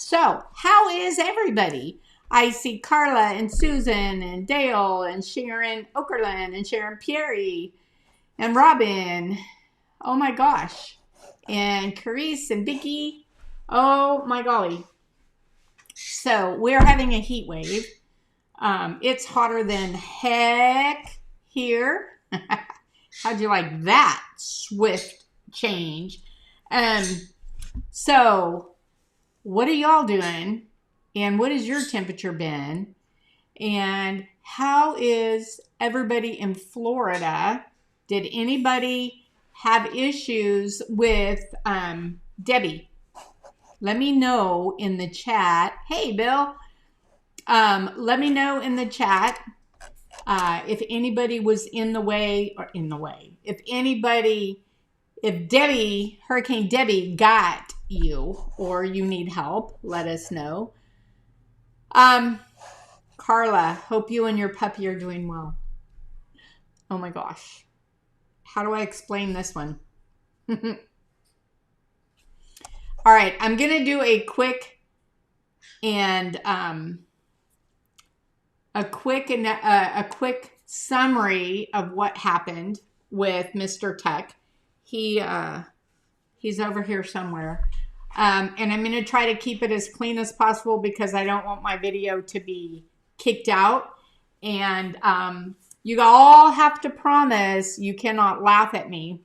So, how is everybody? I see Carla and Susan and Dale and Sharon Okerlund and Sharon Pierre and Robin. Oh my gosh. And Carice and Vicky. Oh my golly. So, we're having a heat wave. It's hotter than heck here. How'd you like that swift change? So, what are y'all doing? And what has your temperature been? And how is everybody in Florida? Did anybody have issues with Debbie? Let me know in the chat. Hey, Bill. Let me know in the chat if anybody was in the way. If Hurricane Debbie got you or you need help, let us know. Carla, hope you and your puppy are doing well. Oh my gosh. How do I explain this one? All right, I'm going to do a quick summary of what happened with Mr. Tech. He's over here somewhere. And I'm going to try to keep it as clean as possible because I don't want my video to be kicked out. And you all have to promise you cannot laugh at me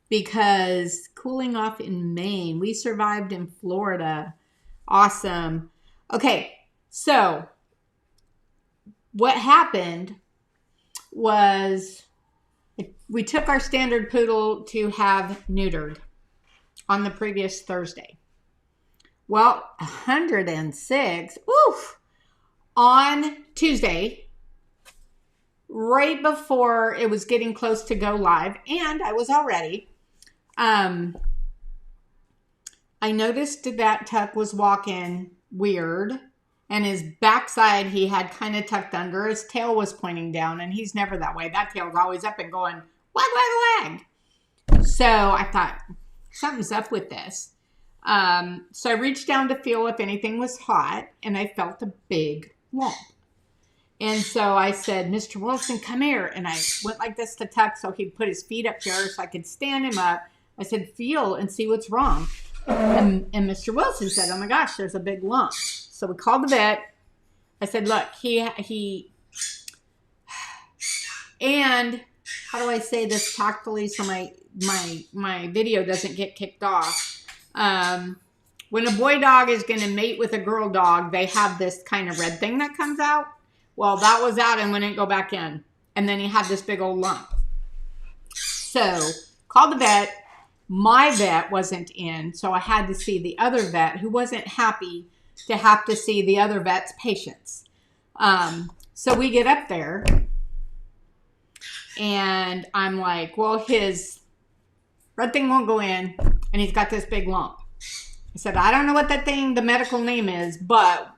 because cooling off in Maine. We survived in Florida. Awesome. Okay, so what happened was we took our standard poodle to have neutered on the previous Thursday. Well, 106, oof, on Tuesday, right before it was getting close to go live, and I was all ready, I noticed that Tuck was walking weird, and his backside he had kind of tucked under. His tail was pointing down, and he's never that way. That tail's always up and going, wag, wag, wag. So I thought, something's up with this. So I reached down to feel if anything was hot, and I felt a big lump. And so I said, Mr. Wilson, come here. And I went like this to Tuck so he'd put his feet up here so I could stand him up. I said, feel and see what's wrong. And Mr. Wilson said, oh my gosh, there's a big lump. So we called the vet. I said, look, and how do I say this tactfully so my video doesn't get kicked off? When a boy dog is going to mate with a girl dog, they have this kind of red thing that comes out. Well, that was out and wouldn't go back in. And then he had this big old lump. So called the vet. My vet wasn't in, so I had to see the other vet who wasn't happy to have to see the other vet's patients. So we get up there and I'm like, well, his red thing won't go in and he's got this big lump. I said, I don't know what the medical name is, but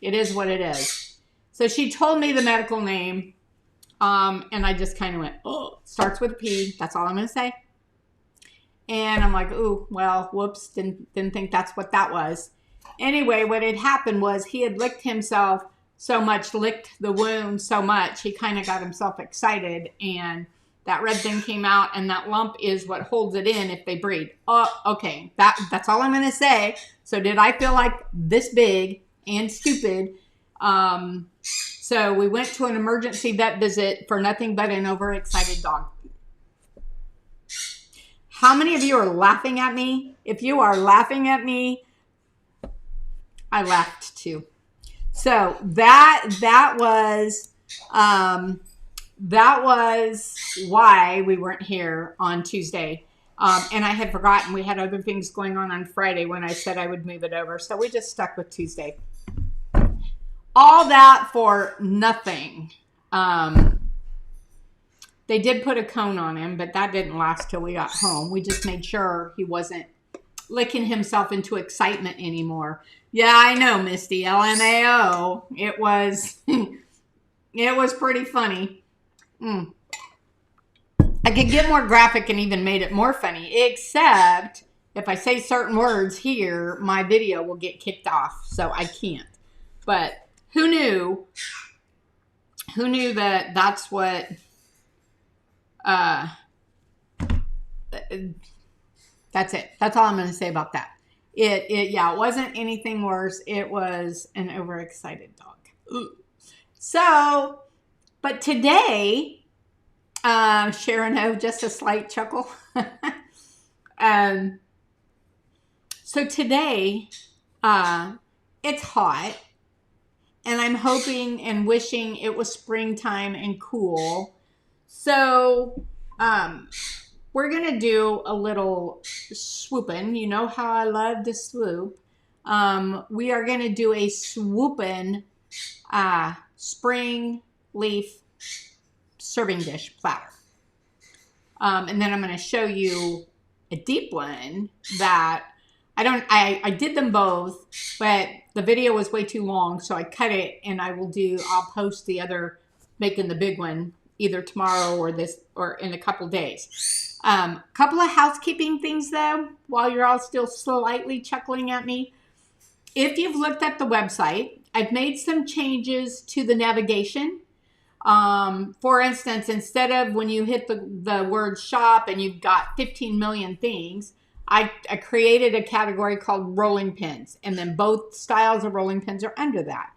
it is what it is. So she told me the medical name, and I just kind of went, oh, starts with a P. That's all I'm going to say. And I'm like, ooh, well, whoops, didn't think that's what that was. Anyway, what had happened was he had licked the wound so much, he kind of got himself excited, and that red thing came out, and that lump is what holds it in if they breed. Oh, okay, that's all I'm going to say. So did I feel like this big and stupid? So we went to an emergency vet visit for nothing but an overexcited dog. How many of you are laughing at me? If you are laughing at me, I laughed too. So that was why we weren't here on Tuesday. And I had forgotten we had other things going on Friday when I said I would move it over. So we just stuck with Tuesday. All that for nothing. They did put a cone on him, but that didn't last till we got home. We just made sure he wasn't licking himself into excitement anymore. Yeah, I know, Misty. LMAO. It was pretty funny. I could get more graphic and even made it more funny, except if I say certain words here, my video will get kicked off, so I can't. But who knew? Who knew that that's what, that's it. That's all I'm going to say about that. Yeah, it wasn't anything worse. It was an overexcited dog. Ooh. So, but today, Sharon O, just a slight chuckle. So today, it's hot, and I'm hoping and wishing it was springtime and cool. So, we're going to do a little swoopin'. You know how I love to swoop. We are going to do a swoopin' spring leaf serving dish platter. And then I'm going to show you a deep one that I did them both, but the video was way too long, so I cut it, and I'll post the other, making the big one, either tomorrow or in a couple days. Couple of housekeeping things though, while you're all still slightly chuckling at me. If you've looked at the website, I've made some changes to the navigation. For instance, instead of when you hit the word shop and you've got 15 million things, I created a category called rolling pins, and then both styles of rolling pins are under that.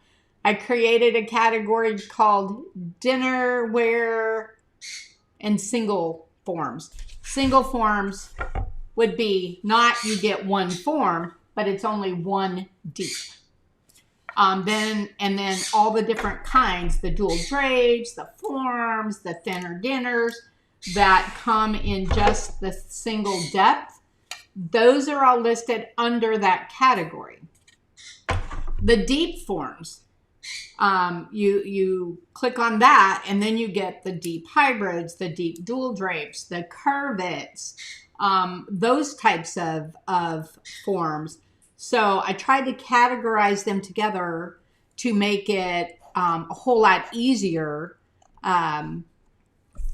I created a category called dinnerware and single forms. Single forms would be not you get one form, but it's only one deep. Then all the different kinds, the dual drapes, the forms, the thinner dinners that come in just the single depth, those are all listed under that category. The deep forms, you click on that, and then you get the deep hybrids, the deep dual drapes, the curvets, those types of forms. So I tried to categorize them together to make it a whole lot easier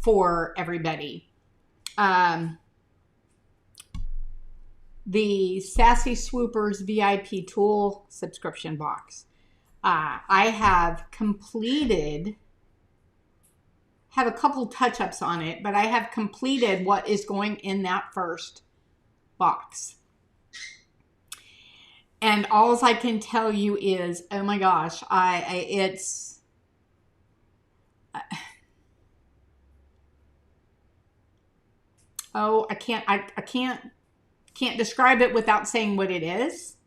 for everybody. The Sassy Swoopers VIP Tool subscription box. I have have a couple touch-ups on it, but I have completed what is going in that first box. And all I can tell you is, oh my gosh, it's I can't describe it without saying what it is.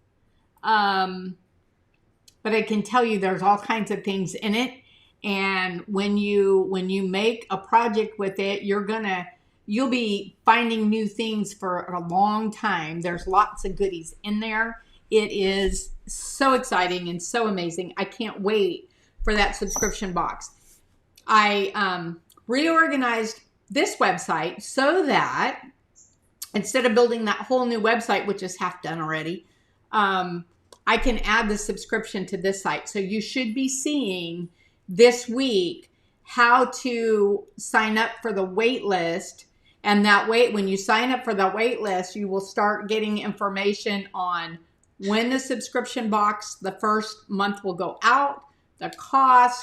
But I can tell you there's all kinds of things in it. And when you make a project with it, you'll be finding new things for a long time. There's lots of goodies in there. It is so exciting and so amazing. I can't wait for that subscription box. I reorganized this website so that instead of building that whole new website, which is half done already, I can add the subscription to this site. So you should be seeing this week how to sign up for the wait list. And when you sign up for the wait list, you will start getting information on when the subscription box, the first month will go out, the cost,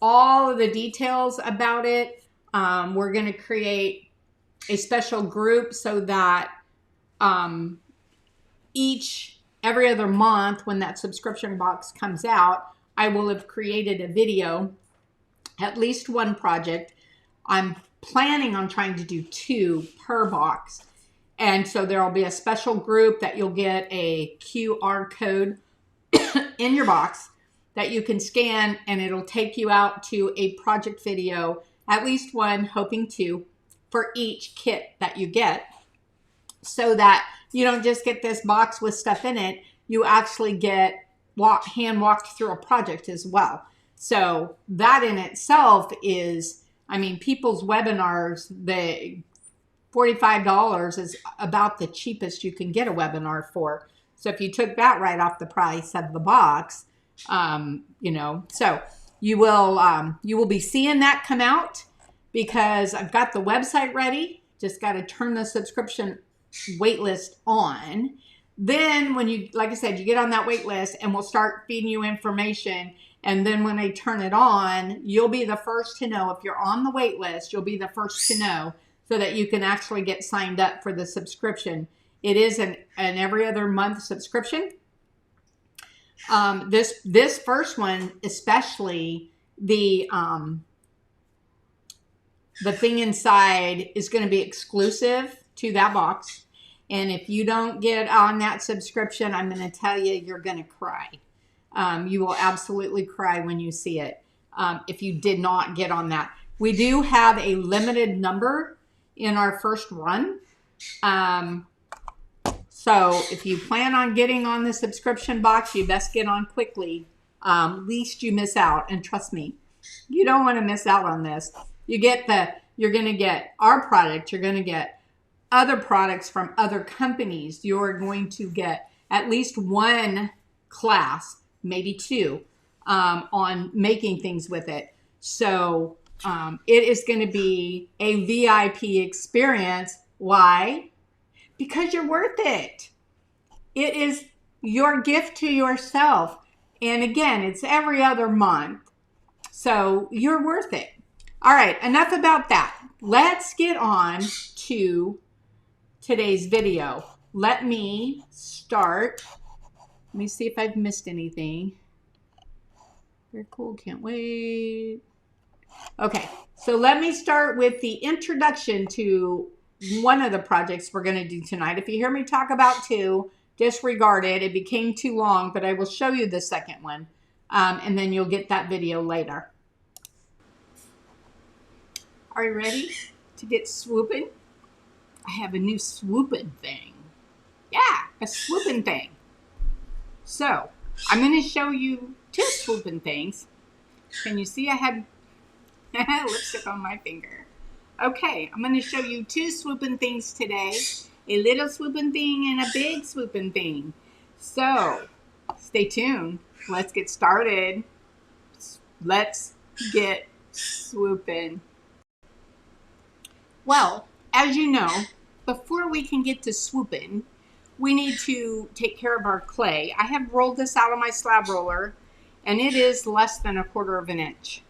all of the details about it. We're going to create a special group so that every other month when that subscription box comes out, I will have created a video, at least one project. I'm planning on trying to do 2 per box. And so there will be a special group that you'll get a QR code in your box that you can scan, and it'll take you out to a project video, at least one, hoping 2, for each kit that you get, so that you don't just get this box with stuff in it. You actually get hand walked through a project as well. So that in itself is, people's webinars, the $45 is about the cheapest you can get a webinar for. So if you took that right off the price of the box, so you will be seeing that come out, because I've got the website ready. Just got to turn the subscription wait list on. Then when you, like I said, you get on that wait list and we'll start feeding you information. And then when they turn it on, you'll be the first to know. If you're on the wait list, you'll be the first to know so that you can actually get signed up for the subscription. It is an every other month subscription. This first one, especially the thing inside is going to be exclusive to that box. And if you don't get on that subscription, I'm going to tell you, you're going to cry. You will absolutely cry when you see it. If you did not get on that. We do have a limited number in our first run. So if you plan on getting on the subscription box, you best get on quickly. Least you miss out. And trust me, you don't want to miss out on this. You're going to get our product. You're going to get other products from other companies. You're going to get at least one class, maybe two, on making things with it. So it is going to be a VIP experience. Why? Because you're worth it. It is your gift to yourself. And again, it's every other month. So you're worth it. All right, enough about that. Let's get on to today's video. Let me start. Let me see if I've missed anything. Very cool, can't wait. Okay, so let me start with the introduction to one of the projects we're going to do tonight. If you hear me talk about two, disregard it. It became too long, but I will show you the second one, and then you'll get that video later. Are you ready to get swooping? I have a new swooping thing. Yeah, a swooping thing. So, I'm going to show you two swooping things. Can you see I had lipstick on my finger? Okay, I'm going to show you two swooping things today. A little swooping thing and a big swooping thing. So, stay tuned. Let's get started. Let's get swooping. Well, as you know, before we can get to swooping, we need to take care of our clay. I have rolled this out of my slab roller, and it is less than 1/4 of an inch.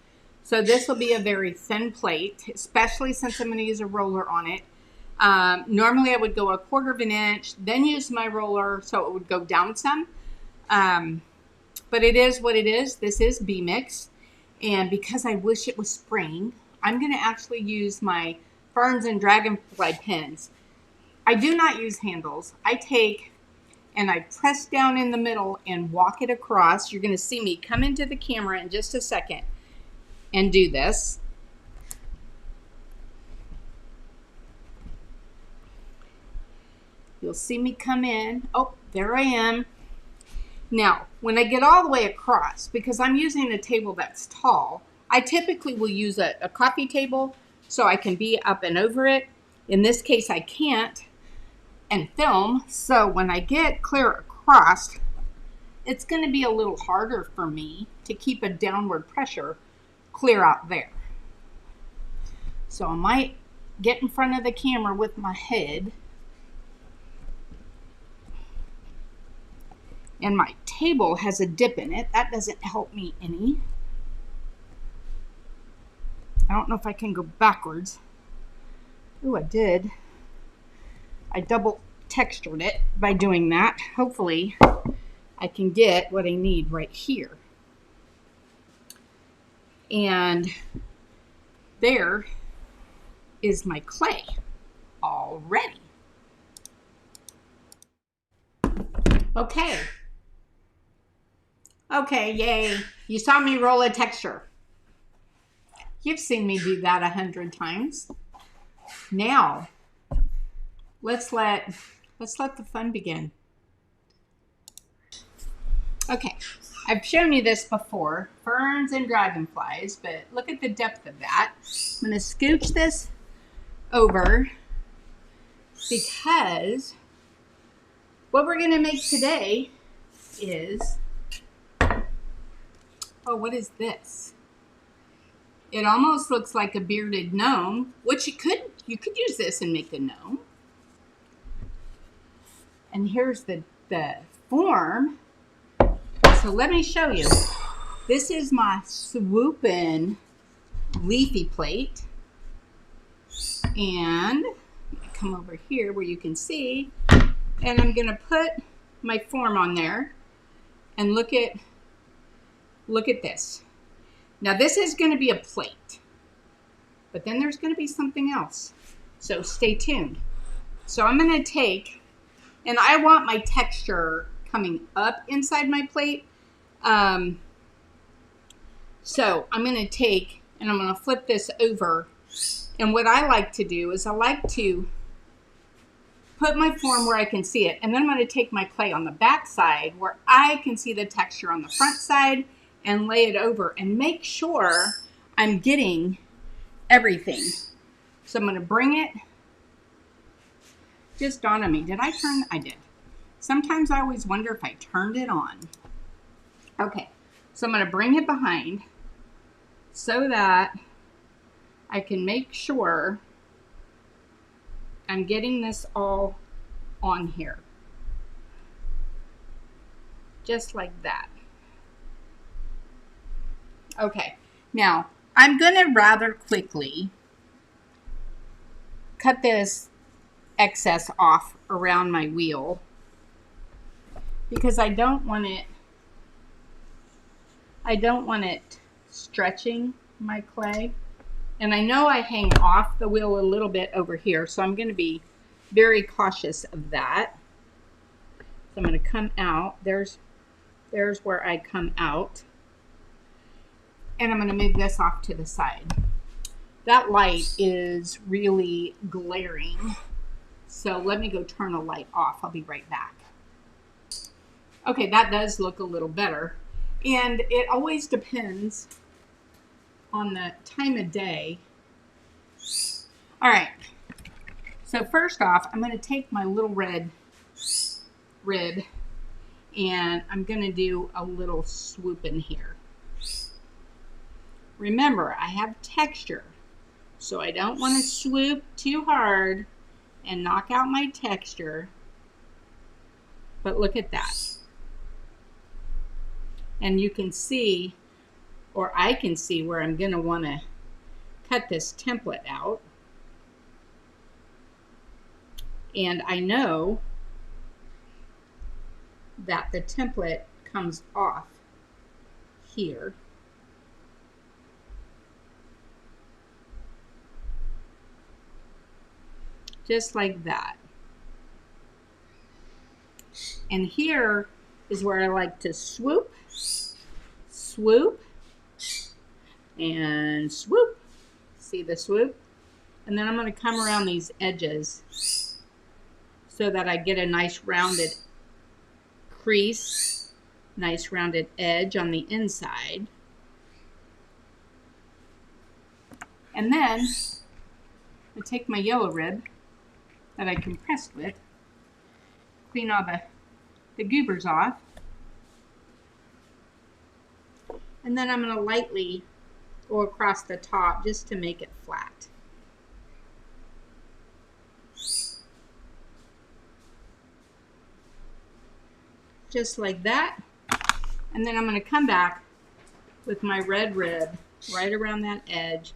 So this will be a very thin plate, especially since I'm going to use a roller on it. Normally I would go 1/4 of an inch, then use my roller so it would go down some. But it is what it is. This is B-Mix. And because I wish it was spring, I'm going to actually use my ferns and dragonfly pins. I do not use handles. I take and I press down in the middle and walk it across. You're going to see me come into the camera in just a second and do this. You'll see me come in. Oh, there I am. Now, when I get all the way across, because I'm using a table that's tall, I typically will use a coffee table so I can be up and over it. In this case, I can't and film. So when I get clear across, it's going to be a little harder for me to keep a downward pressure clear out there. So I might get in front of the camera with my head. And my table has a dip in it. That doesn't help me any. I don't know if I can go backwards. Oh, I did. I double textured it by doing that. Hopefully, I can get what I need right here. And there is my clay already. Okay. Okay, yay. You saw me roll a texture. You've seen me do that 100 times. Now, let's let the fun begin. Okay, I've shown you this before, ferns and dragonflies, but look at the depth of that. I'm going to scooch this over because what we're going to make today is, oh, what is this? It almost looks like a bearded gnome, which you could use this and make a gnome. And here's the form. So let me show you. This is my Swoopin leafy plate. And come over here where you can see. And I'm going to put my form on there. And look at this. Now this is going to be a plate. But then there's going to be something else. So stay tuned. So I'm going to take, and I want my texture coming up inside my plate. So I'm going to take, and I'm going to flip this over. And what I like to do is I like to put my form where I can see it. And then I'm going to take my clay on the back side where I can see the texture on the front side and lay it over and make sure I'm getting everything. So I'm going to bring it. Just dawned on me. Did I turn? I did. Sometimes I always wonder if I turned it on. Okay. So I'm going to bring it behind so that I can make sure I'm getting this all on here. Just like that. Okay. Now, I'm going to rather quickly cut this excess off around my wheel because I don't want it stretching my clay. And I know I hang off the wheel a little bit over here, so I'm going to be very cautious of that. So I'm going to come out. There's where I come out. And I'm going to move this off to the side. That light is really glaring. So let me go turn the light off. I'll be right back. Okay, that does look a little better. And it always depends on the time of day. All right. So first off, I'm going to take my little red rib and I'm going to do a little swoop in here. Remember, I have texture, so I don't want to swoop too hard and knock out my texture. But look at that. And you can see, or I can see where I'm going to want to cut this template out. And I know that the template comes off here. Just like that. And here is where I like to swoop, swoop, and swoop. See the swoop? And then I'm going to come around these edges so that I get a nice rounded crease, nice rounded edge on the inside. And then I take my yellow rib that I compressed with, clean all the goobers off, and then I'm going to lightly go across the top just to make it flat. Just like that. And then I'm going to come back with my red rib right around that edge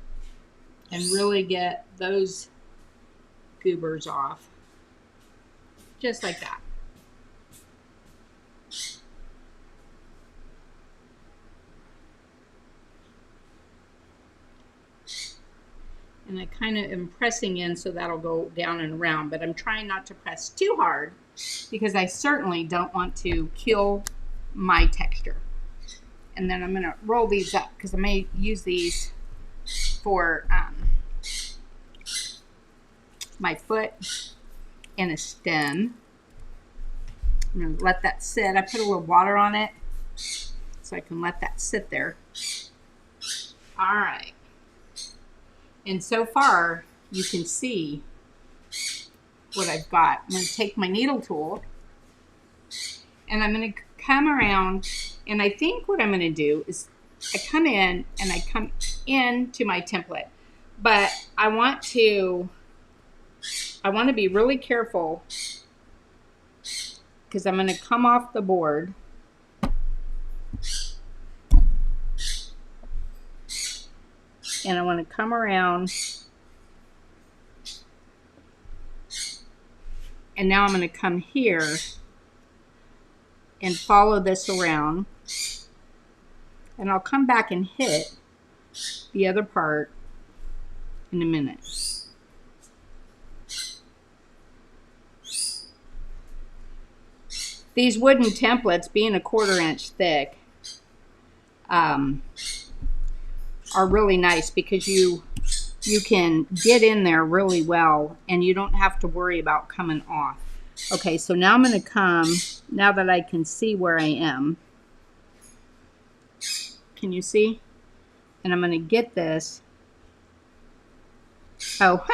and really get those goobers off. Just like that. And I kind of am pressing in so that'll go down and around, but I'm trying not to press too hard because I certainly don't want to kill my texture. And then I'm going to roll these up because I may use these for my foot and a stem. I'm going to let that sit. I put a little water on it so I can let that sit there. All right. And so far, you can see what I've got. I'm going to take my needle tool and I'm going to come around, and I think what I'm going to do is I come in and I come into my template, but I want to be really careful because I'm going to come off the board. And I want to come around. And now I'm going to come here and follow this around. And I'll come back and hit the other part in a minute. These wooden templates, being a 1/4 inch thick, are really nice because you can get in there really well and you don't have to worry about coming off. Okay, so now I'm going to come, now that I can see where I am. Can you see? And I'm going to get this. Oh,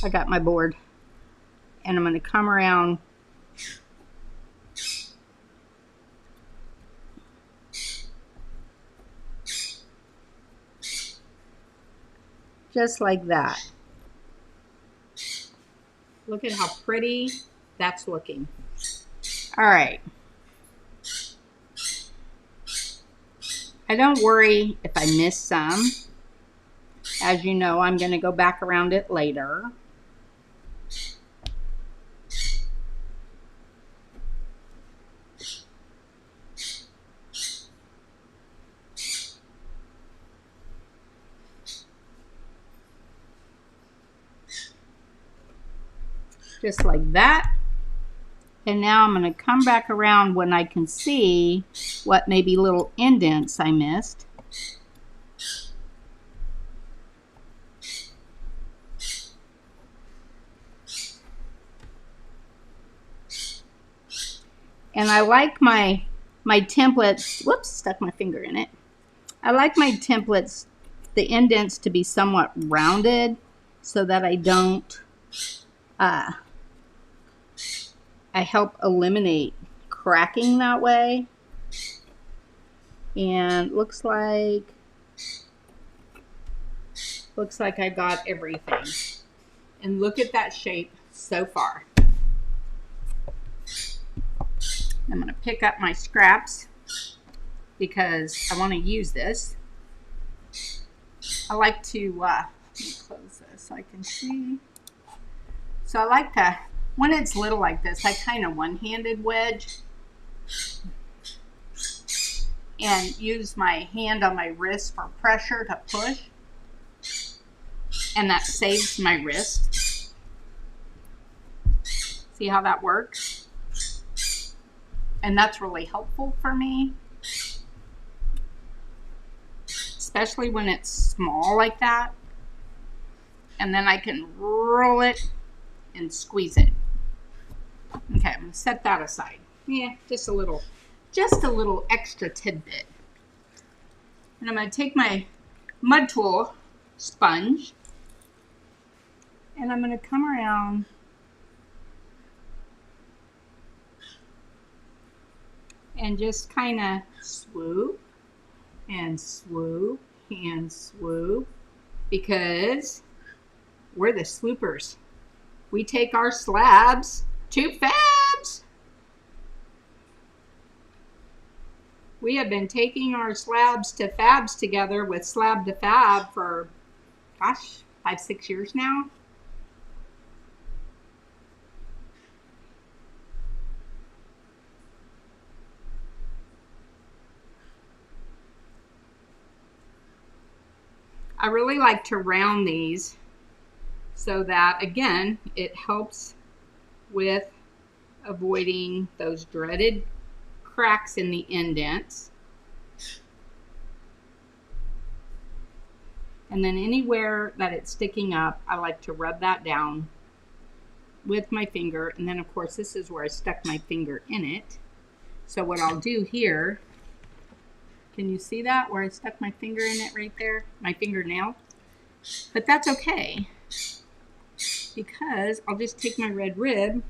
I got my board. And I'm going to come around. Just like that. Look at how pretty that's looking. All right. I don't worry if I miss some. As you know, I'm going to go back around it later. Just like that. And now I'm going to come back around when I can see what maybe little indents I missed. And I like my templates, whoops, stuck my finger in it. I like my templates, the indents to be somewhat rounded so that I don't, I help eliminate cracking that way. And looks like I got everything. And look at that shape so far. I'm going to pick up my scraps because I want to use this. I like to, let me close this so I can see. So I like to, when it's little like this, I kind of one-handed wedge and use my hand on my wrist for pressure to push. And that saves my wrist. See how that works? And that's really helpful for me. Especially when it's small like that. And then I can roll it and squeeze it. Okay, I'm going to set that aside. Yeah, just a little extra tidbit. And I'm going to take my mud tool sponge and I'm going to come around and just kind of swoop and swoop and swoop, because we're the swoopers. We take our slabs to fabs. We have been taking our slabs to fabs together with Slab to Fab for, gosh, 5-6 years now. I really like to round these so that, again, it helps with avoiding those dreaded cracks in the indents. And then anywhere that it's sticking up, I like to rub that down with my finger. And then, of course, this is where I stuck my finger in it. So what I'll do here, can you see that, where I stuck my finger in it right there? My fingernail. But that's okay, because I'll just take my red rib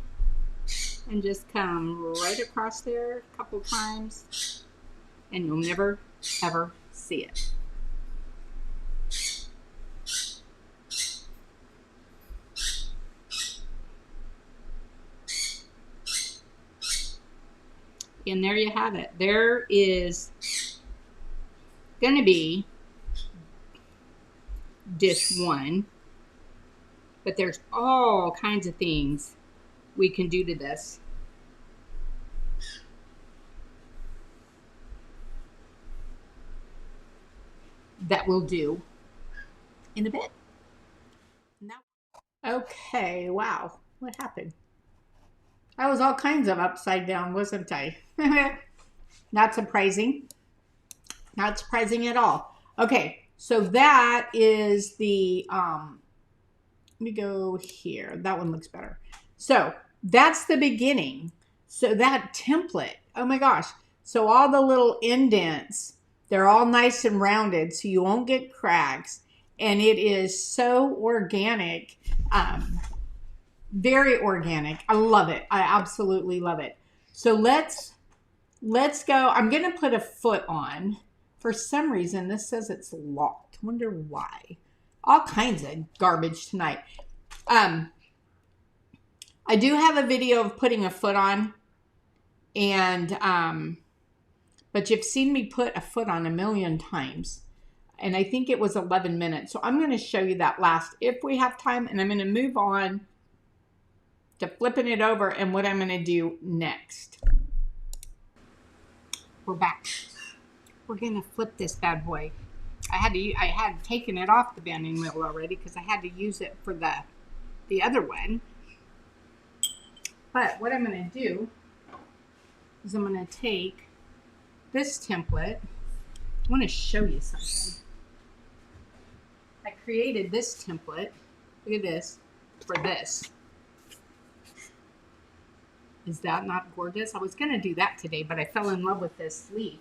and just come right across there a couple times, and you'll never, ever see it. And there you have it. There is going to be dish one, but there's all kinds of things we can do to this. That we'll do in a bit. Okay, wow. What happened? I was all kinds of upside down, wasn't I? Not surprising. Not surprising at all. Okay, so that is the, let me go here. That one looks better. So that's the beginning. So that template, oh my gosh. So all the little indents, they're all nice and rounded so you won't get cracks. And it is so organic, very organic. I love it. I absolutely love it. So let's go. I'm going to put a foot on. For some reason, this says it's locked. Wonder why. All kinds of garbage tonight. I do have a video of putting a foot on, and but you've seen me put a foot on a million times, and I think it was 11 minutes. So I'm going to show you that last if we have time, and I'm going to move on to flipping it over and what I'm going to do next. We're back. We're going to flip this bad boy. I had taken it off the banding wheel already because I had to use it for the other one. But what I'm going to do is I'm going to take this template. I want to show you something. I created this template. Look at this. For this. Is that not gorgeous? I was going to do that today, but I fell in love with this leaf.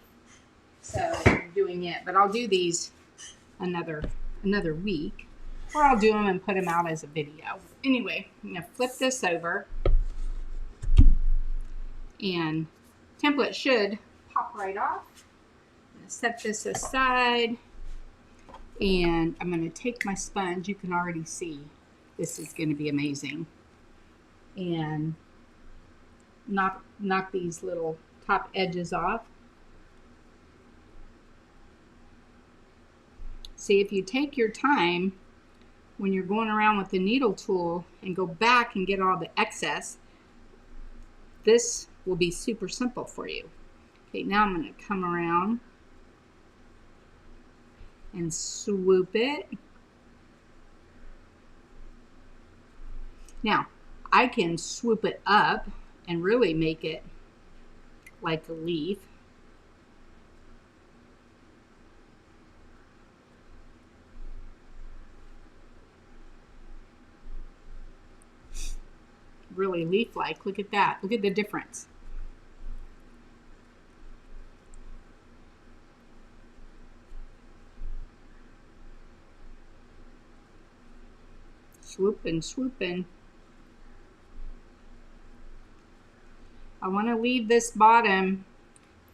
So I'm doing it. But I'll do these another week. Or I'll do them and put them out as a video. Anyway, I'm going to flip this over. And template should pop right off. I'm going to set this aside. And I'm going to take my sponge. You can already see this is going to be amazing. And knock these little top edges off. See, if you take your time when you're going around with the needle tool and go back and get all the excess, this will be super simple for you. Okay, now I'm going to come around and swoop it. Now, I can swoop it up and really make it like a leaf. Really leaf-like. Look at that. Look at the difference. Swoopin', swoopin'. I want to leave this bottom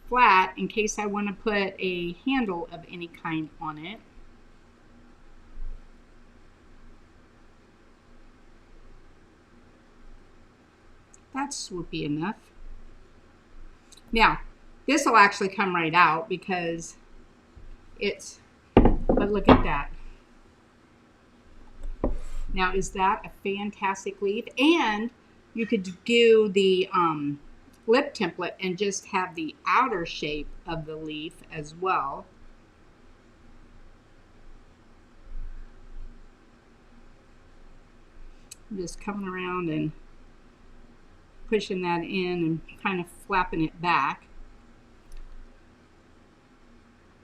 flat in case I want to put a handle of any kind on it. That's swoopy enough. Now, this will actually come right out because it's, but look at that. Now, is that a fantastic leaf? And you could do the lip template and just have the outer shape of the leaf as well. I'm just coming around and pushing that in and kind of flapping it back.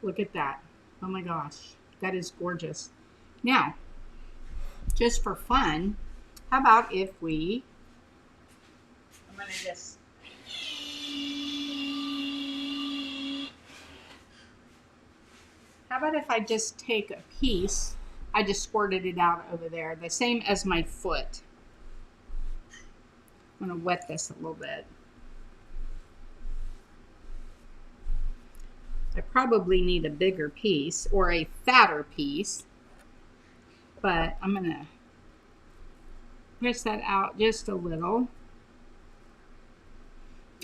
Look at that. Oh my gosh, that is gorgeous. Now, just for fun, how about if we, I'm going to just, how about if I just take a piece, I just squirted it out over there, the same as my foot. I'm going to wet this a little bit. I probably need a bigger piece or a fatter piece, but I'm going to push that out just a little.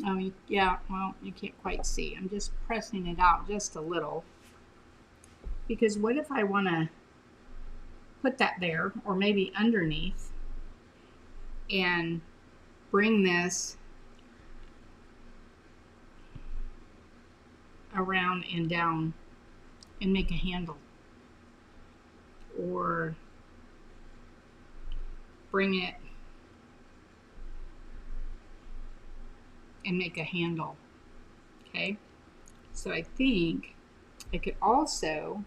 Oh, yeah, well, you can't quite see. I'm just pressing it out just a little. Because what if I want to put that there, or maybe underneath, and bring this around and down and make a handle, or bring it and make a handle. Okay, so I think I could also,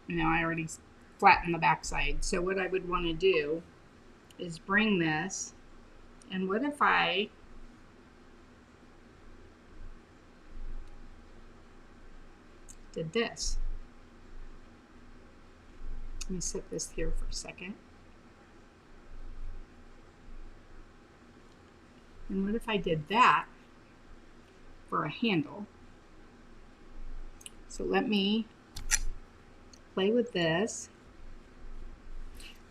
I already flattened the back side, so what I would want to do is bring this, and what if I did this? Let me set this here for a second. And what if I did that for a handle? So let me play with this.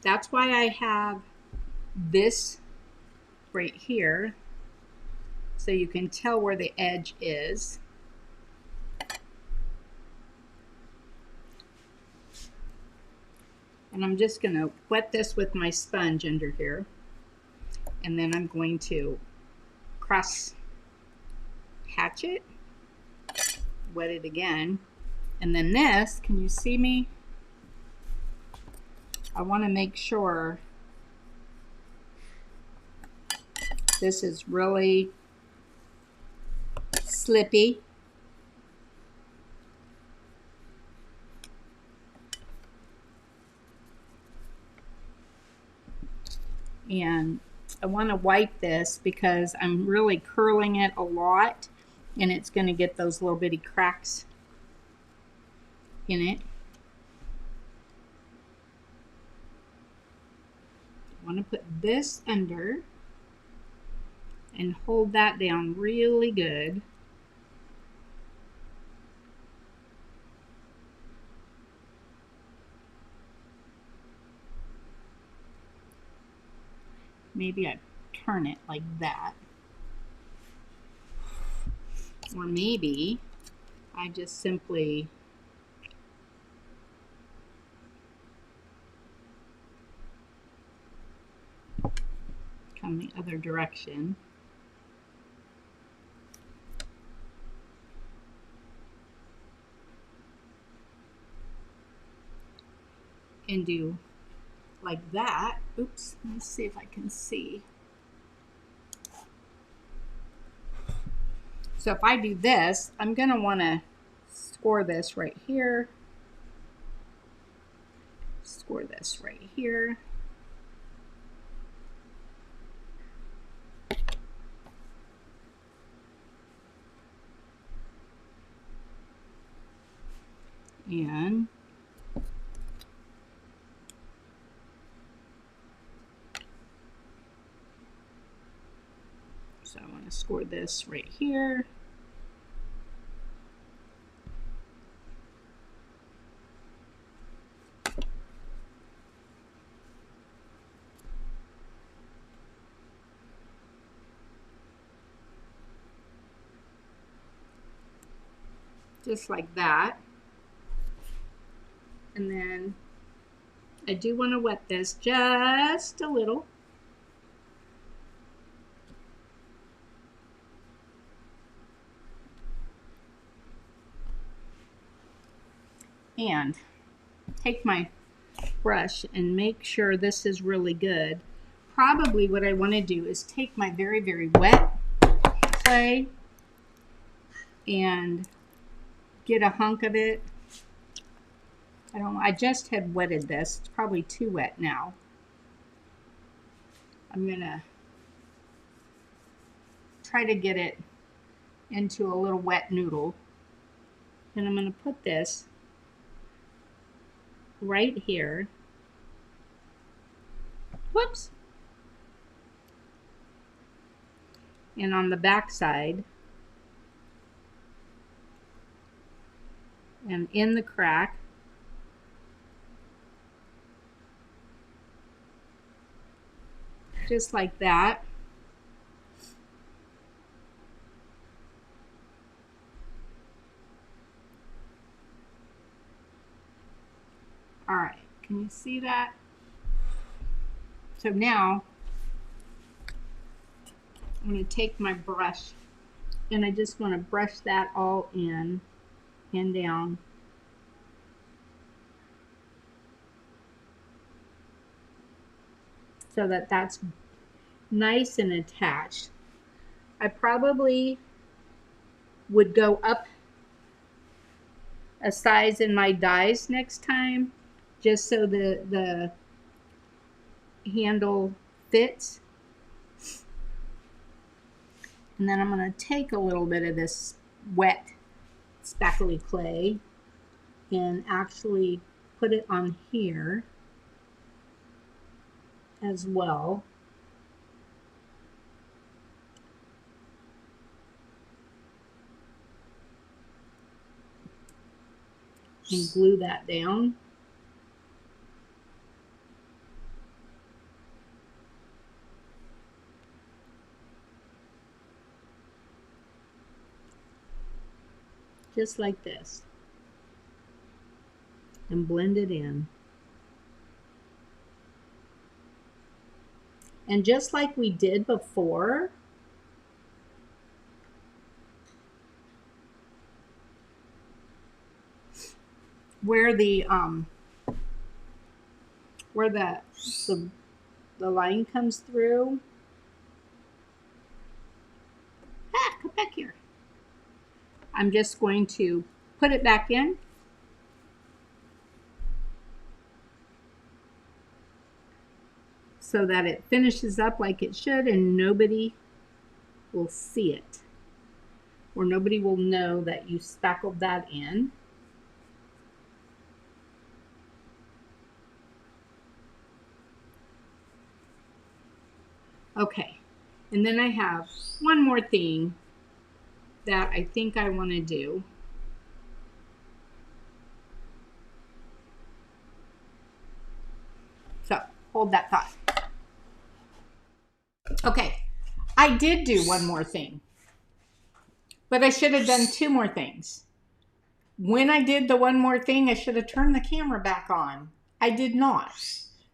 That's why I have this right here, so you can tell where the edge is. And I'm just going to wet this with my sponge under here. And then I'm going to cross hatch it, wet it again. And then this, can you see me? I want to make sure this is really slippy. And I want to wipe this because I'm really curling it a lot, and it's going to get those little bitty cracks in it. I want to put this under and hold that down really good. Maybe I turn it like that. Or maybe I just simply come the other direction. And do like that. Oops, let me see if I can see. So if I do this, I'm going to want to score this right here. Score this right here. And so I want to score this right here. Just like that. And then I do want to wet this just a little. And take my brush and make sure this is really good. Probably what I want to do is take my very, very wet clay and get a hunk of it. I just had wetted this. It's probably too wet now. I'm gonna try to get it into a little wet noodle. And I'm gonna put this right here. Whoops. And on the back side. And in the crack. Just like that. Can you see that? So now I'm going to take my brush and I just want to brush that all in and down. So that that's nice and attached. I probably would go up a size in my dies next time, just so the handle fits. And then I'm going to take a little bit of this wet spackly clay and actually put it on here as well. And glue that down. Just like this. And blend it in. And just like we did before, where the line comes through. Come back here. I'm just going to put it back in. So that it finishes up like it should and nobody will see it. Or nobody will know that you spackled that in. Okay, and then I have one more thing that I think I want to do. So, hold that thought. Okay, I did do one more thing, but I should have done two more things. When I did the one more thing, I should have turned the camera back on. I did not.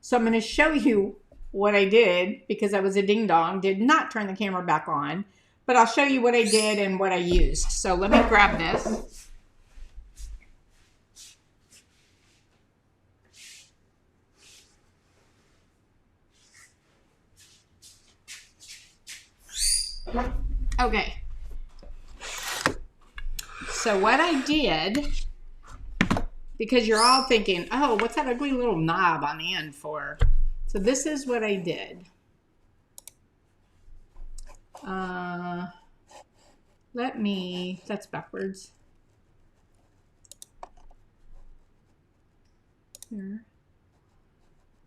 So I'm going to show you what I did because I was a ding dong, did not turn the camera back on, but I'll show you what I did and what I used. So let me grab this. Okay. So what I did, because you're all thinking, oh, what's that ugly little knob on the end for? So this is what I did. That's backwards. Here.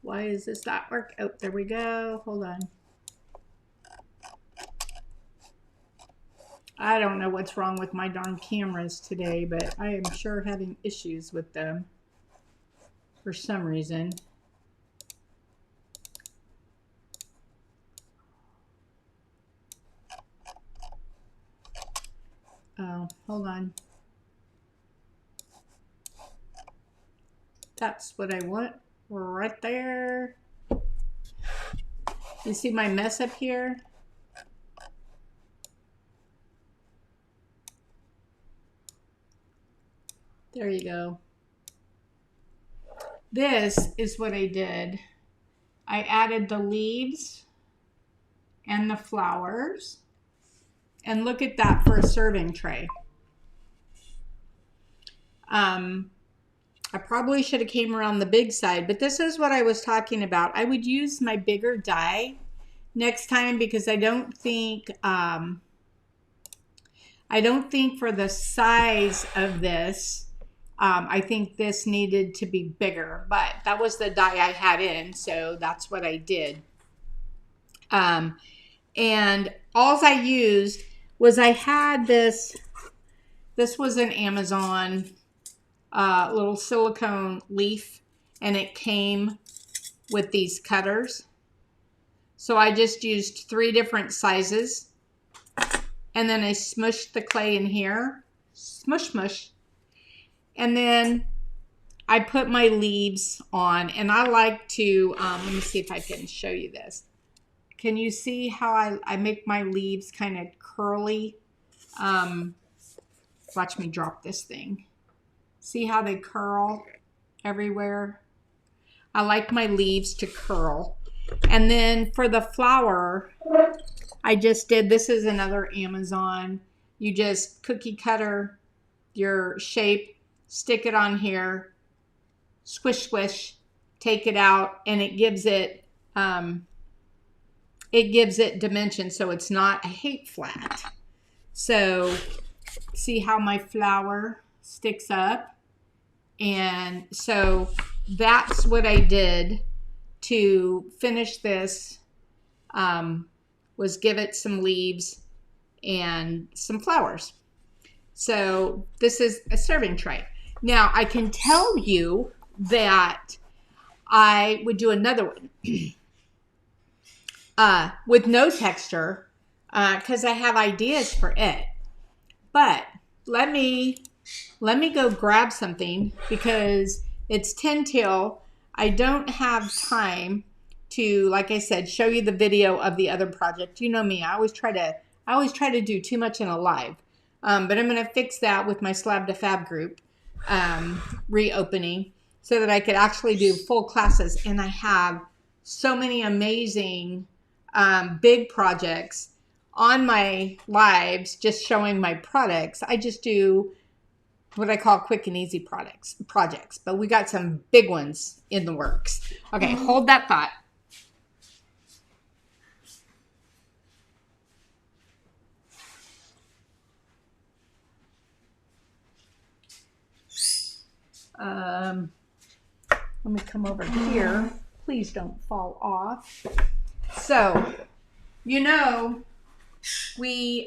Why is this not work? Oh, there we go. Hold on. I don't know what's wrong with my darn cameras today, but I am sure having issues with them for some reason. Oh, hold on. That's what I want right there. You see my mess up here? There you go. This is what I did. I added the leaves and the flowers. And look at that for a serving tray. I probably should have came around the big side, but this is what I was talking about. I would use my bigger die next time because I don't think for the size of this, I think this needed to be bigger, but that was the die I had in, so that's what I did. And all I used was I had this was an Amazon little silicone leaf, and it came with these cutters. So I just used 3 different sizes, and then I smushed the clay in here, smush, smush, and then I put my leaves on, and I like to, let me see if I can show you this. Can you see how I make my leaves kind of curly? Watch me drop this thing. See how they curl everywhere? I like my leaves to curl. And then for the flower, I just did, this is another Amazon. You just cookie cutter your shape, stick it on here, squish, squish, take it out, and it gives it dimension, so it's not, I hate flat. So see how my flower sticks up? And so that's what I did to finish this, was give it some leaves and some flowers. So this is a serving tray. Now I can tell you that I would do another one with no texture because I have ideas for it. But let me go grab something because it's 10 till. I don't have time to, like I said, show you the video of the other project. You know me, I always try to do too much in a live. But I'm going to fix that with my Slab to Fab group reopening so that I could actually do full classes. And I have so many amazing big projects on my lives just showing my products. I just do what I call quick and easy projects. But we got some big ones in the works. Okay, hold that thought. Let me come over here. Please don't fall off. So, you know, we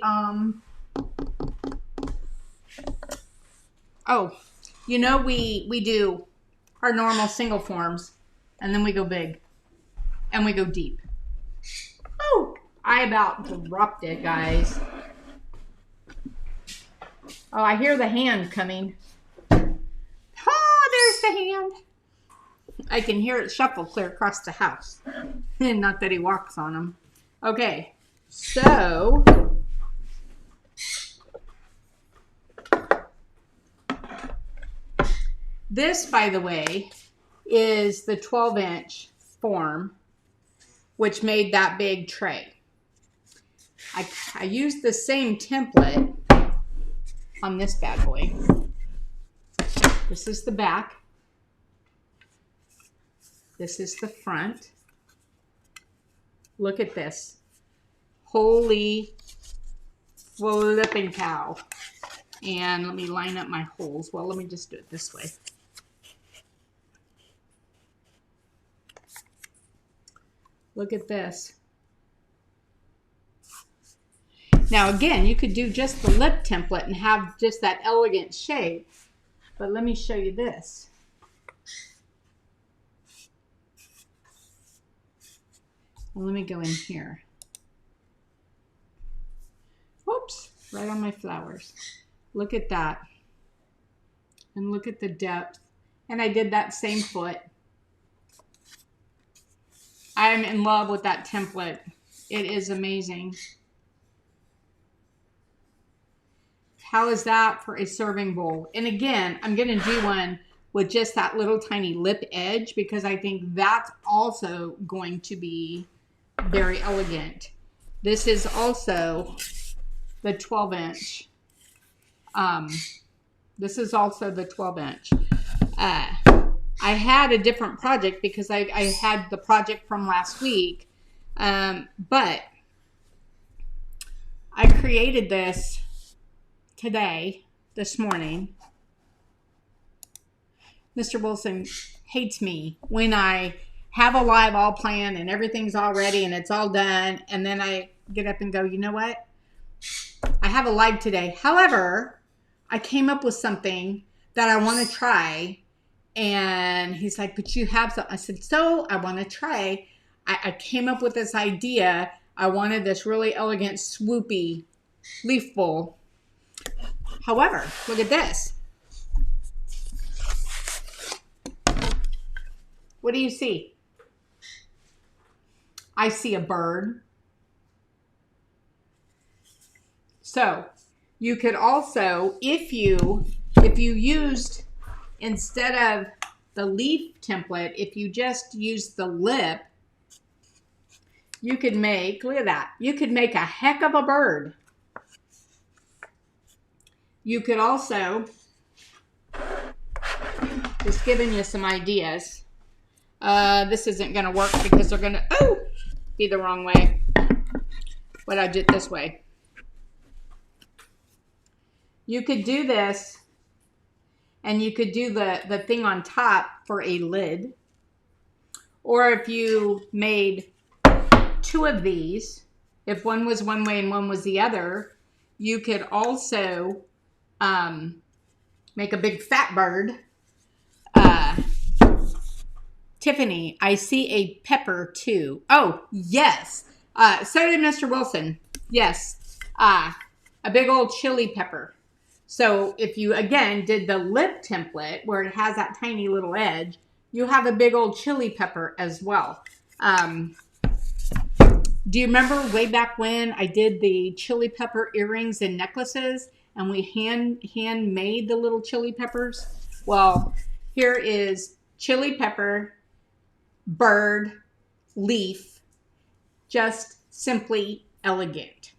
do our normal single forms, and then we go big, and we go deep. Oh, I about dropped it, guys. Oh, I hear the hand coming. Oh, there's the hand. I can hear it shuffle clear across the house. Not that he walks on them. Okay, so this, by the way, is the 12-inch form, which made that big tray. I used the same template on this bad boy. This is the back. This is the front. Look at this. Holy flipping cow. And let me line up my holes. Well, let me just do it this way. Look at this. Now again, you could do just the lip template and have just that elegant shape. But let me show you this. Well, let me go in here. Whoops, right on my flowers. Look at that. And look at the depth. And I did that same foot. I'm in love with that template. It is amazing. How is that for a serving bowl? And again, I'm going to do one with just that little tiny lip edge because I think that's also going to be very elegant. This is also the 12-inch. This is also the 12-inch. I had a different project because I had the project from last week. But I created this today, this morning. Mr. Wilson hates me when I have a live all planned and everything's all ready and it's all done. And then I get up and go, you know what? I have a live today. However, I came up with something that I want to try. And he's like, but you have something. I said, so I want to try. I came up with this idea. I wanted this really elegant swoopy leaf bowl. However, look at this. What do you see? I see a bird. So you could also, if you used, instead of the leaf template, if you just used the lip, you could make, look at that, you could make a heck of a bird. You could also, just giving you some ideas. This isn't going to work because they're going to, be the wrong way. But I did it this way. You could do this, and you could do the thing on top for a lid. Or if you made two of these, if one was one way and one was the other, you could also make a big fat bird. Tiffany, I see a pepper too. Oh, yes. So did Mr. Wilson. Yes. A big old chili pepper. So if you, again, did the lip template where it has that tiny little edge, you have a big old chili pepper as well. Do you remember way back when I did the chili pepper earrings and necklaces and we hand made the little chili peppers? Well, here is chili pepper, bird, leaf, just simply elegant.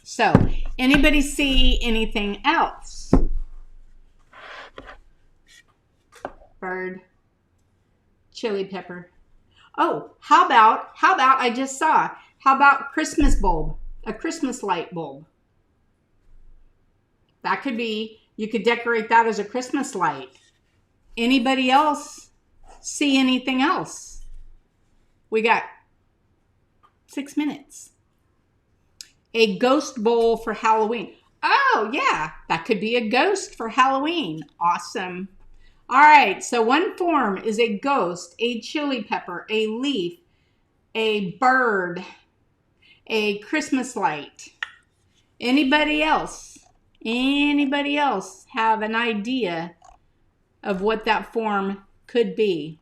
So, anybody see anything else? Bird, chili pepper. Oh, how about I just saw, how about Christmas bulb, a Christmas light bulb? That could be, you could decorate that as a Christmas light. Anybody else see anything else? We got 6 minutes. A ghost bowl for Halloween. Oh, yeah, that could be a ghost for Halloween. Awesome. All right, so one form is a ghost, a chili pepper, a leaf, a bird, a Christmas light. Anybody else? Anybody else have an idea of what that form could be?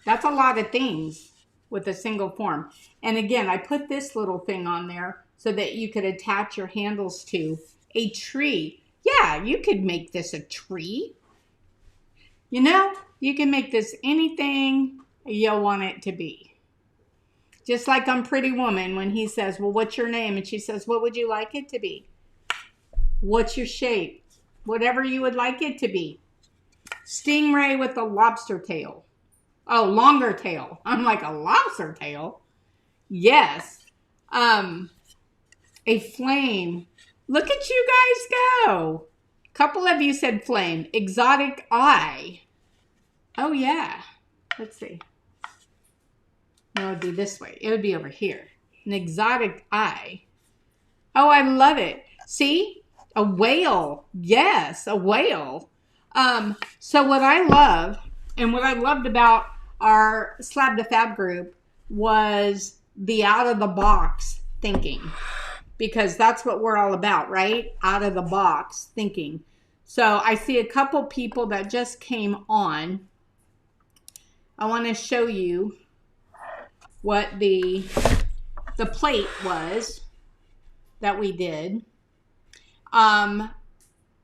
That's a lot of things with a single form. And again, I put this little thing on there so that you could attach your handles to a tree. Yeah, you could make this a tree. You know, you can make this anything you want it to be. Just like on Pretty Woman when he says, well, what's your name? And she says, what would you like it to be? What's your shape? Whatever you would like it to be. Stingray with a lobster tail. Oh, longer tail. I'm like, a lobster tail? Yes. A flame. Look at you guys go. A couple of you said flame. Exotic eye. Oh, yeah. Let's see. No, it would be this way. It would be over here. An exotic eye. Oh, I love it. See? A whale. Yes, a whale. So what I love, and what I loved about our Slab to Fab group was the out-of-the-box thinking. Because that's what we're all about, right? Out-of-the-box thinking. So I see a couple people that just came on. I want to show you what the plate was that we did.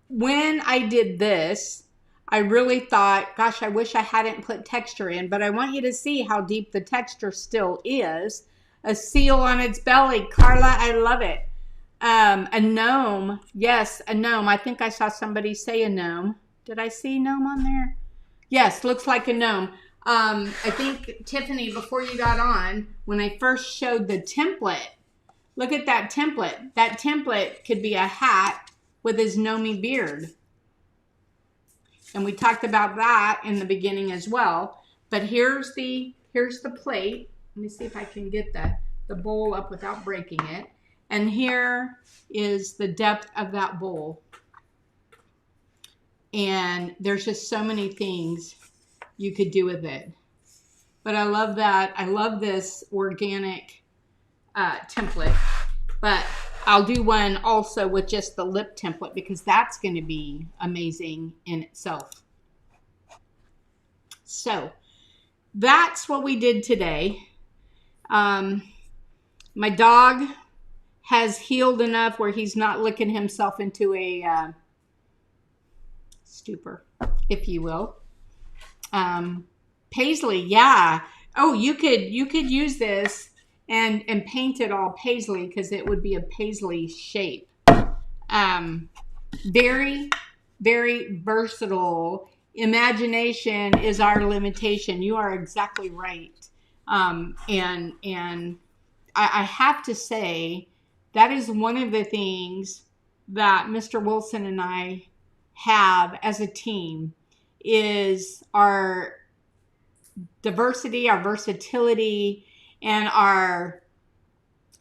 When I did this, I really thought, gosh, I wish I hadn't put texture in, but I want you to see how deep the texture still is. A seal on its belly. Carla, I love it. A gnome. Yes, a gnome. I think I saw somebody say a gnome. Did I see gnome on there? Yes, looks like a gnome. I think, Tiffany, before you got on, when I first showed the template, look at that template. That template could be a hat with his gnomey beard. And we talked about that in the beginning as well. But here's the plate. Let me see if I can get the bowl up without breaking it. And here is the depth of that bowl. And there's just so many things you could do with it. But I love that. I love this organic template. But I'll do one also with just the lip template because that's going to be amazing in itself. So that's what we did today. My dog has healed enough where he's not licking himself into a stupor, if you will. Paisley, yeah. Oh, you could use this and paint it all paisley because it would be a paisley shape. Very, very versatile. Imagination is our limitation. You are exactly right. And I have to say that is one of the things that Mr. Wilson and I have as a team is our diversity, our versatility, and our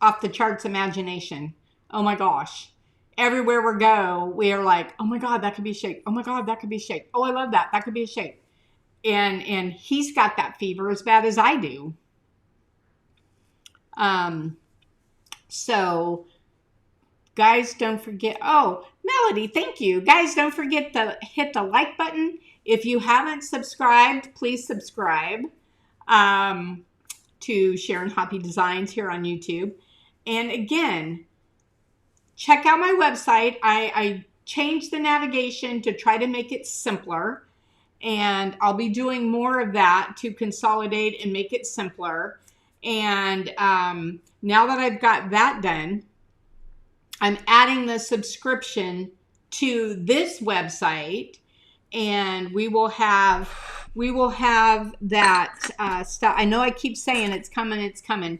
off the charts imagination. Oh my gosh. Everywhere we go, we are like, oh my God, that could be a shape. Oh my God, that could be a shape. Oh, I love that. That could be a shape. And he's got that fever as bad as I do. So guys, don't forget. Oh, Melody, thank you. Guys, don't forget to hit the like button. If you haven't subscribed, please subscribe to Sharon Hoppy Designs here on YouTube. And again, check out my website. I changed the navigation to try to make it simpler. And I'll be doing more of that to consolidate and make it simpler. And now that I've got that done, I'm adding the subscription to this website, and we will have that stuff. I know I keep saying it's coming, it's coming.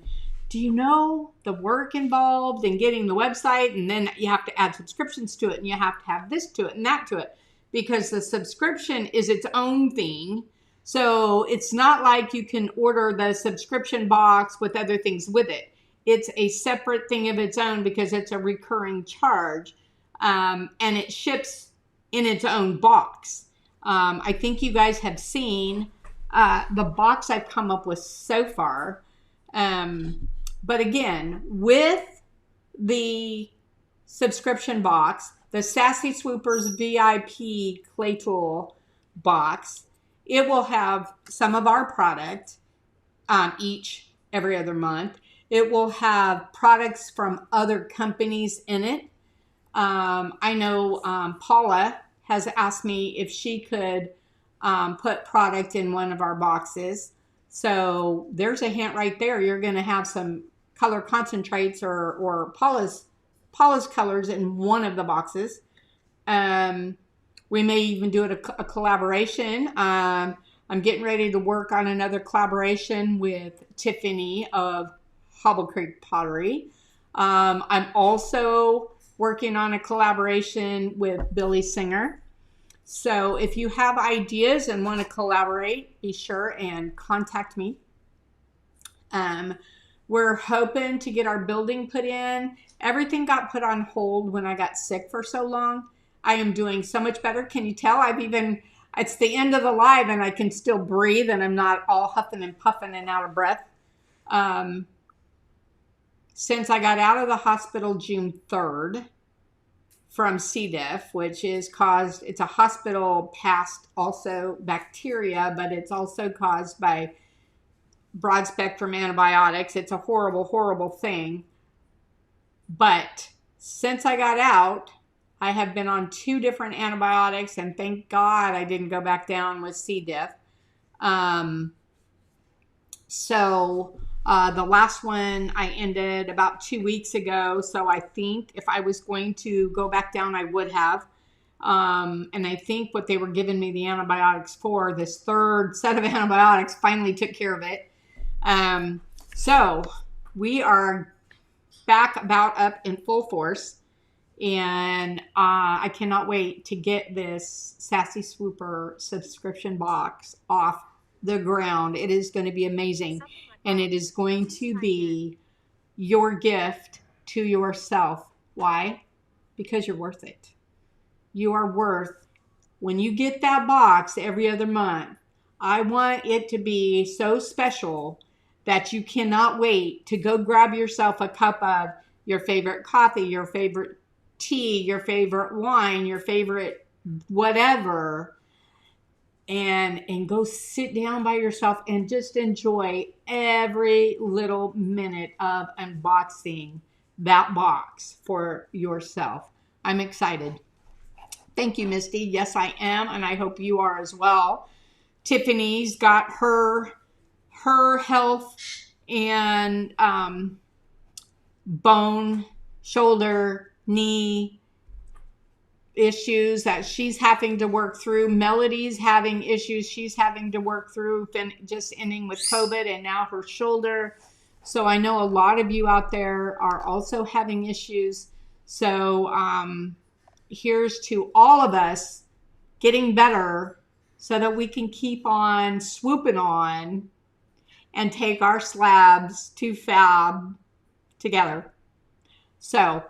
Do you know the work involved in getting the website, and then you have to add subscriptions to it, and you have to have this to it and that to it, because the subscription is its own thing. So it's not like you can order the subscription box with other things with it. It's a separate thing of its own because it's a recurring charge, and it ships in its own box. I think you guys have seen the box I've come up with so far. But again, with the subscription box, the Sassy Swoopers VIP Clay Tool box, it will have some of our product every other month. It will have products from other companies in it. I know Paula has asked me if she could put product in one of our boxes. So there's a hint right there. You're going to have some color concentrates or Paula's colors in one of the boxes. We may even do it a collaboration. I'm getting ready to work on another collaboration with Tiffany of Hobble Creek Pottery. I'm also working on a collaboration with Billy Singer. So if you have ideas and want to collaborate, be sure and contact me. We're hoping to get our building put in. Everything got put on hold when I got sick for so long. I am doing so much better. Can you tell? It's the end of the live and I can still breathe and I'm not all huffing and puffing and out of breath. Since I got out of the hospital June 3rd from C. diff, which is caused, it's a hospital past also bacteria, but it's also caused by broad spectrum antibiotics. It's a horrible, horrible thing. But since I got out, I have been on 2 different antibiotics, and thank God I didn't go back down with C. diff. The last one I ended about 2 weeks ago. So I think if I was going to go back down, I would have. And I think what they were giving me the antibiotics for, this 3rd set of antibiotics, finally took care of it. So we are back about up in full force. And I cannot wait to get this Sassy Swooper subscription box off the ground. It is going to be amazing. And it is going to be your gift to yourself. Why? Because you're worth it. You are worth, when you get that box every other month, I want it to be so special that you cannot wait to go grab yourself a cup of your favorite coffee, your favorite tea, your favorite wine, your favorite whatever, and go sit down by yourself and just enjoy every little minute of unboxing that box for yourself. I'm excited. Thank you, Misty. Yes, I am, and I hope you are as well. Tiffany's got her health and bone, shoulder, knee issues that she's having to work through. Melody's having issues she's having to work through, just ending with COVID and now her shoulder. So I know a lot of you out there are also having issues. So here's to all of us getting better so that we can keep on swooping on and take our slabs to fab together. So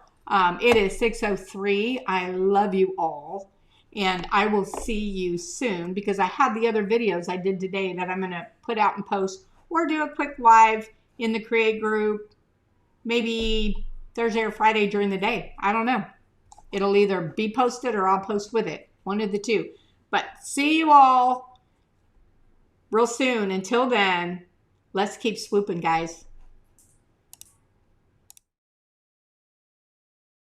it is 6:03. I love you all. And I will see you soon because I have the other videos I did today that I'm going to put out and post or do a quick live in the Create group. Maybe Thursday or Friday during the day. I don't know. It'll either be posted or I'll post with it. One of the two. But see you all real soon. Until then, let's keep swooping, guys.